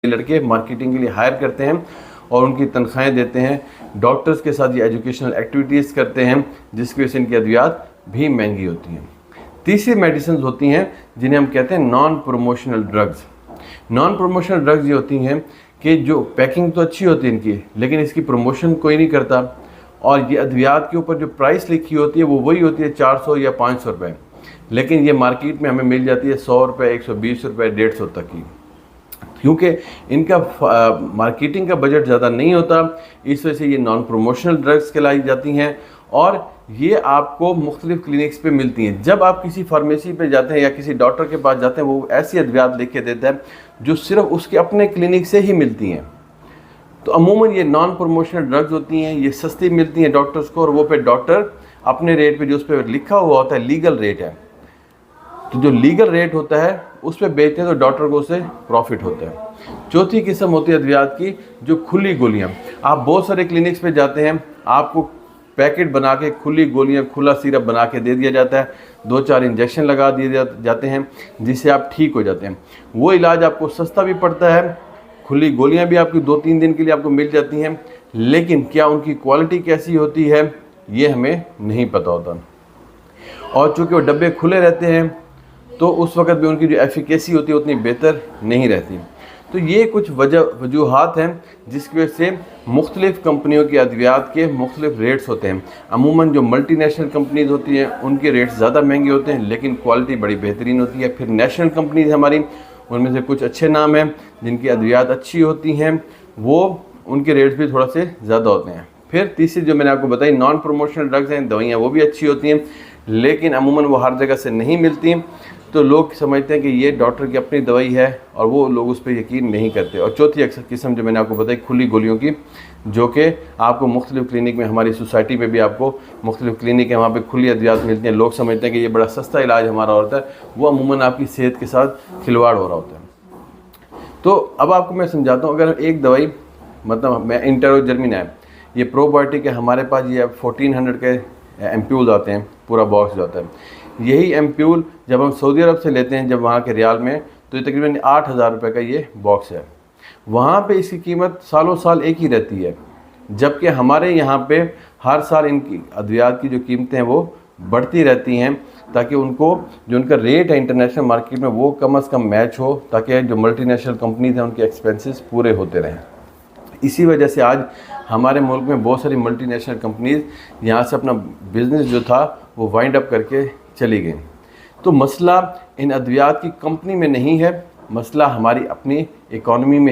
लड़के मार्केटिंग के लिए हायर करते हैं और उनकी तनख्वाहें देते हैं। डॉक्टर्स के साथ ये एजुकेशनल एक्टिविटीज़ करते हैं जिसकी वजह से इनकी अद्वियात भी महंगी होती हैं। तीसरी मेडिसिन होती हैं जिन्हें हम कहते हैं non promotional drugs. Non promotional drugs ये होती हैं कि जो पैकिंग तो अच्छी होती है इनकी, लेकिन इसकी प्रमोशन कोई नहीं करता, और ये अद्वियात के ऊपर जो प्राइस लिखी होती है वो वही होती है 400 या 500 रुपये, लेकिन ये मार्केट में हमें मिल जाती है 100 रुपये, 120 रुपये, 150 तक की, क्योंकि इनका मार्केटिंग का बजट ज़्यादा नहीं होता। इस वजह से ये नॉन प्रमोशनल ड्रग्स कहलाई जाती हैं और ये आपको मुख्तलिफ क्लिनिक्स पे मिलती हैं। जब आप किसी फार्मेसी पे जाते हैं या किसी डॉक्टर के पास जाते हैं, वो ऐसी अद्वियात लिख के देता है जो सिर्फ उसके अपने क्लिनिक से ही मिलती हैं। तो अमूमन ये नॉन प्रमोशनल ड्रग्स होती हैं, ये सस्ती मिलती हैं डॉक्टर्स को, और वो पे डॉक्टर अपने रेट पे जो उस पर लिखा हुआ होता है लीगल रेट है, तो जो लीगल रेट होता है उस पर बेचते हैं तो डॉक्टर को उससे प्रॉफिट होता है। चौथी किस्म होती है अद्वियात की जो खुली गोलियां। आप बहुत सारे क्लिनिक्स पे जाते हैं, आपको पैकेट बना के खुली गोलियां, खुला सिरप बना के दे दिया जाता है, 2-4 इंजेक्शन लगा दिए जाते हैं जिससे आप ठीक हो जाते हैं। वो इलाज आपको सस्ता भी पड़ता है, खुली गोलियां भी आपकी 2-3 दिन के लिए आपको मिल जाती हैं, लेकिन क्या उनकी क्वालिटी कैसी होती है ये हमें नहीं पता होता। और चूँकि वो डब्बे खुले रहते हैं तो उस वक्त भी उनकी जो एफिकेसी होती है उतनी बेहतर नहीं रहती। तो ये कुछ वजूहात हैं जिसकी वजह से मुख्तलिफ़ कंपनियों की अद्वियात के मुख्तलिफ रेट्स होते हैं। अमूमन जो मल्टीनेशनल कंपनीज़ होती हैं उनके रेट्स ज़्यादा महंगे होते हैं, लेकिन क्वालिटी बड़ी बेहतरीन होती है। फिर नेशनल कंपनीज़ हमारी, उनमें से कुछ अच्छे नाम हैं जिनकी अद्वियात अच्छी होती हैं, वो उनके रेट्स भी थोड़ा से ज़्यादा होते हैं। फिर तीसरी जो मैंने आपको बताई नॉन प्रमोशनल ड्रग्स हैं, दवाइयाँ वो भी अच्छी होती हैं, लेकिन अमूमन वो हर जगह से नहीं मिलती, तो लोग समझते हैं कि ये डॉक्टर की अपनी दवाई है और वो लोग उस पर यकीन नहीं करते। और चौथी अक्सर किस्म जो मैंने आपको बताई खुली गोलियों की, जो कि आपको मुख्तलिफ क्लिनिक में, हमारी सोसाइटी में भी आपको मुख्तलिफ क्लिनिक है वहाँ पे खुली अद्वियात मिलती हैं। लोग समझते हैं कि ये बड़ा सस्ता इलाज हमारा होता है, वो अमूमन आपकी सेहत के साथ खिलवाड़ हो रहा होता है। तो अब आपको मैं समझाता हूँ, अगर एक दवाई मतलब मैं इंटेरोजर्मिन है, ये प्रोबायोटिक है, हमारे पास ये 1400 के एम्प्यूल्स आते हैं, पूरा बॉक्स जो आता है। यही एम्प्यूल जब हम सऊदी अरब से लेते हैं, जब वहाँ के रियाल में, तो ये तकरीबन 8000 रुपये का ये बॉक्स है। वहाँ पे इसकी कीमत सालों साल एक ही रहती है, जबकि हमारे यहाँ पे हर साल इनकी अद्वियात की जो कीमतें हैं वो बढ़ती रहती हैं, ताकि उनको जो उनका रेट है इंटरनेशनल मार्केट में वो कम अज़ कम मैच हो, ताकि जो मल्टीनेशनल कंपनीज हैं उनके एक्सपेंसेस पूरे होते रहें। इसी वजह से आज हमारे मुल्क में बहुत सारी मल्टीनेशनल कंपनीज यहाँ से अपना बिज़नेस जो था वो वाइंड अप करके चली गई। तो मसला इन अद्वियात की कंपनी में नहीं है, मसला हमारी अपनी इकॉनमी में